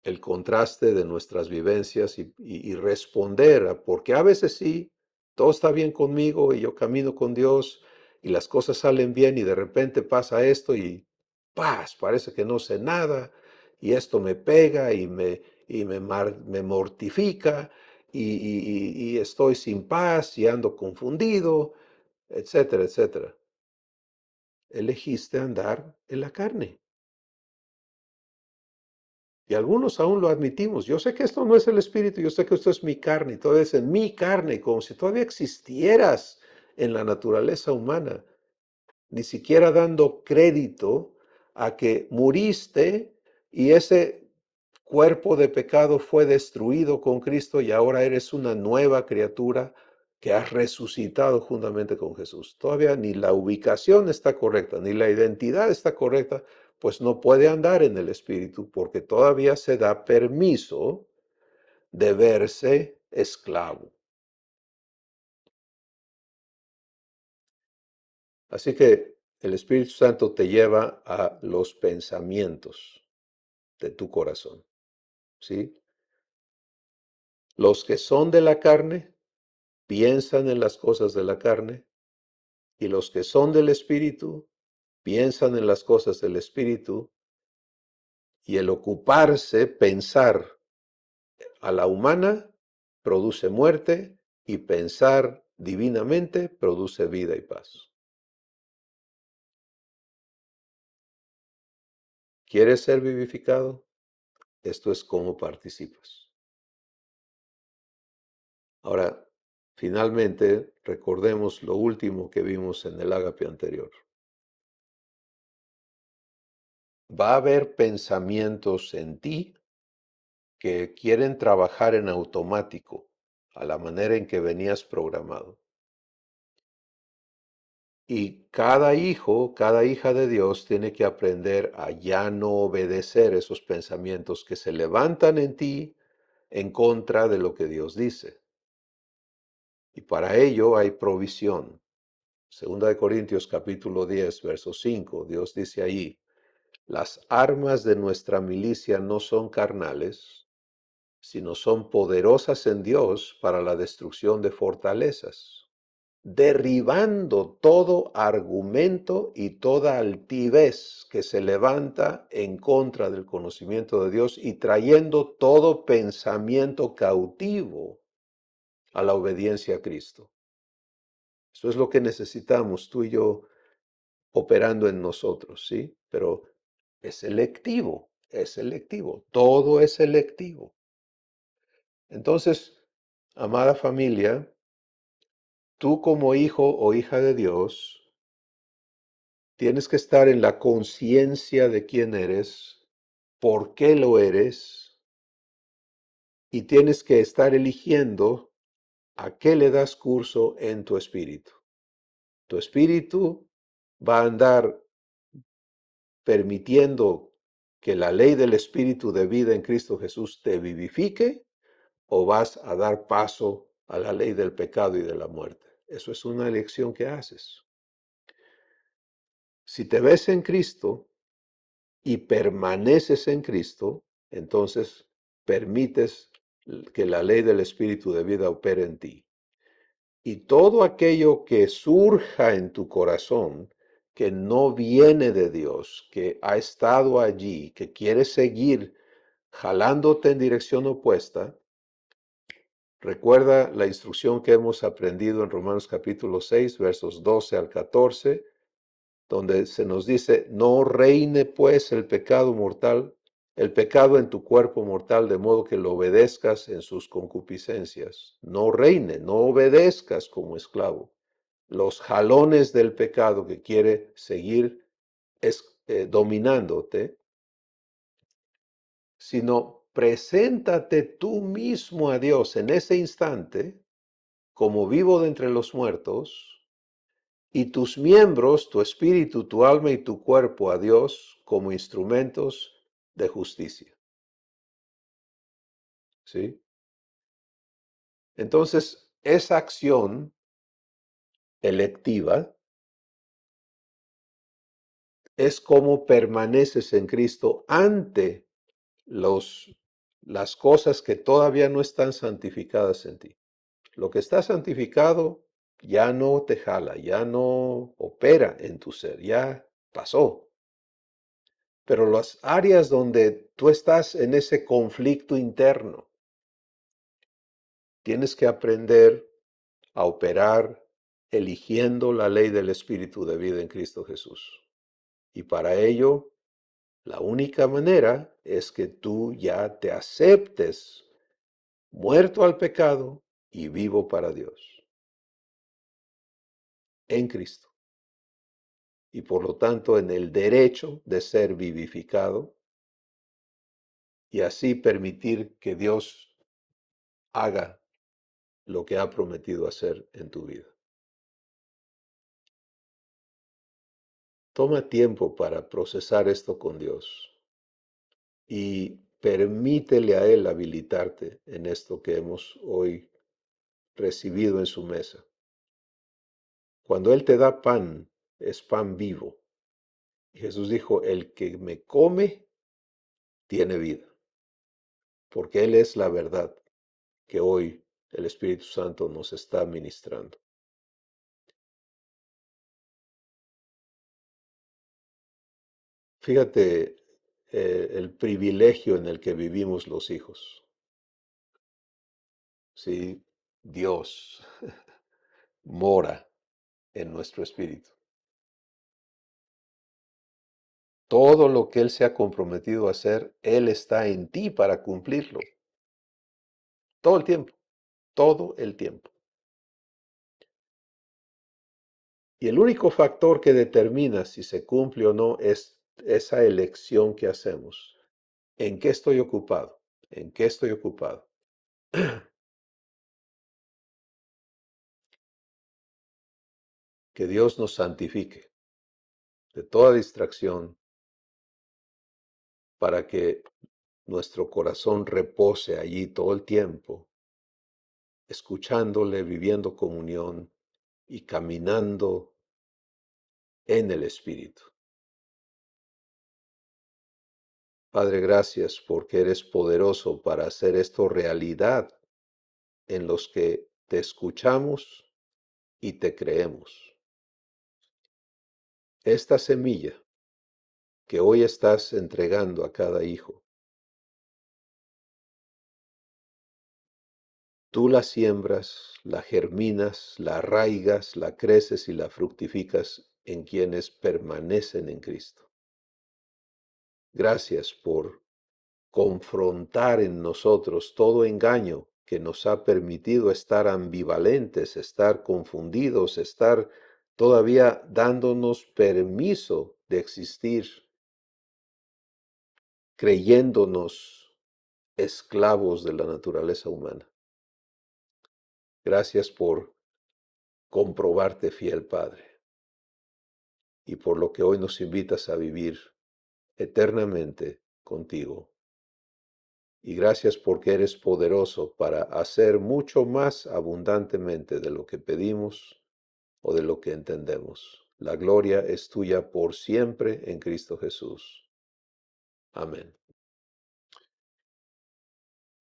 el contraste de nuestras vivencias y responder a, porque a veces sí, todo está bien conmigo y yo camino con Dios y las cosas salen bien y de repente pasa esto y paz, parece que no sé nada y esto me pega me mortifica y estoy sin paz y ando confundido, etcétera, etcétera. Elegiste andar en la carne. Y algunos aún lo admitimos. Yo sé que esto no es el espíritu, yo sé que esto es mi carne, y todo es en mi carne, como si todavía existieras en la naturaleza humana, ni siquiera dando crédito a que muriste y ese cuerpo de pecado fue destruido con Cristo y ahora eres una nueva criatura que has resucitado juntamente con Jesús. Todavía ni la ubicación está correcta, ni la identidad está correcta, pues no puede andar en el Espíritu porque todavía se da permiso de verse esclavo. Así que el Espíritu Santo te lleva a los pensamientos de tu corazón, ¿sí? Los que son de la carne piensan en las cosas de la carne, Y los que son del Espíritu piensan en las cosas del Espíritu, y el ocuparse, pensar a la humana, produce muerte, y pensar divinamente produce vida y paz. ¿Quieres ser vivificado? Esto es cómo participas. Ahora, finalmente, recordemos lo último que vimos en el ágape anterior. Va a haber pensamientos en ti que quieren trabajar en automático, a la manera en que venías programado. Y cada hijo, cada hija de Dios tiene que aprender a ya no obedecer esos pensamientos que se levantan en ti en contra de lo que Dios dice. Y para ello hay provisión. Segunda de Corintios capítulo 10, verso 5, Dios dice ahí: las armas de nuestra milicia no son carnales, sino son poderosas en Dios para la destrucción de fortalezas, derribando todo argumento y toda altivez que se levanta en contra del conocimiento de Dios, y trayendo todo pensamiento cautivo a la obediencia a Cristo. Eso es lo que necesitamos tú y yo operando en nosotros, ¿sí? Pero es selectivo, todo es selectivo. Entonces, amada familia, tú como hijo o hija de Dios, tienes que estar en la conciencia de quién eres, por qué lo eres, y tienes que estar eligiendo a qué le das curso en tu espíritu. Tu espíritu va a andar permitiendo que la ley del espíritu de vida en Cristo Jesús te vivifique, o vas a dar paso a la ley del pecado y de la muerte. Eso es una elección que haces. Si te ves en Cristo y permaneces en Cristo, entonces permites que la ley del espíritu de vida opere en ti. Y todo aquello que surja en tu corazón, que no viene de Dios, que ha estado allí, que quiere seguir jalándote en dirección opuesta, recuerda la instrucción que hemos aprendido en Romanos capítulo 6, versos 12 al 14, donde se nos dice: no reine pues el pecado mortal, el pecado en tu cuerpo mortal, de modo que lo obedezcas en sus concupiscencias. No reine, no obedezcas como esclavo los jalones del pecado que quiere seguir dominándote, sino preséntate tú mismo a Dios en ese instante como vivo de entre los muertos, y tus miembros, tu espíritu, tu alma y tu cuerpo a Dios como instrumentos de justicia. ¿Sí? Entonces, esa acción electiva es como permaneces en Cristo ante las cosas que todavía no están santificadas en ti. Lo que está santificado ya no te jala, ya no opera en tu ser, ya pasó. Pero las áreas donde tú estás en ese conflicto interno, tienes que aprender a operar eligiendo la ley del Espíritu de vida en Cristo Jesús. Y para ello, la única manera es que tú ya te aceptes muerto al pecado y vivo para Dios en Cristo. Y por lo tanto en el derecho de ser vivificado, y así permitir que Dios haga lo que ha prometido hacer en tu vida. Toma tiempo para procesar esto con Dios y permítele a Él habilitarte en esto que hemos hoy recibido en su mesa. Cuando Él te da pan, es pan vivo. Y Jesús dijo: el que me come tiene vida, porque Él es la verdad que hoy el Espíritu Santo nos está ministrando. Fíjate el privilegio en el que vivimos los hijos. ¿Sí? Dios mora en nuestro espíritu. Todo lo que Él se ha comprometido a hacer, Él está en ti para cumplirlo. Todo el tiempo, todo el tiempo. Y el único factor que determina si se cumple o no es esa elección que hacemos. ¿En qué estoy ocupado? ¿En qué estoy ocupado? Que Dios nos santifique de toda distracción para que nuestro corazón repose allí todo el tiempo, escuchándole, viviendo comunión y caminando en el Espíritu. Padre, gracias porque eres poderoso para hacer esto realidad en los que te escuchamos y te creemos. Esta semilla que hoy estás entregando a cada hijo, tú la siembras, la germinas, la arraigas, la creces y la fructificas en quienes permanecen en Cristo. Gracias por confrontar en nosotros todo engaño que nos ha permitido estar ambivalentes, estar confundidos, estar todavía dándonos permiso de existir, creyéndonos esclavos de la naturaleza humana. Gracias por comprobarte fiel, Padre, y por lo que hoy nos invitas a vivir eternamente contigo. Y gracias porque eres poderoso para hacer mucho más abundantemente de lo que pedimos o de lo que entendemos. La gloria es tuya por siempre en Cristo Jesús. Amén.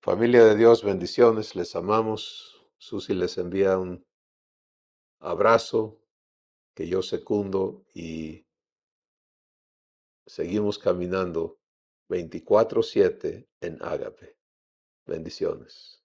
Familia de Dios, bendiciones, les amamos. Susi les envía un abrazo que yo secundo y seguimos caminando 24/7 en Ágape. Bendiciones.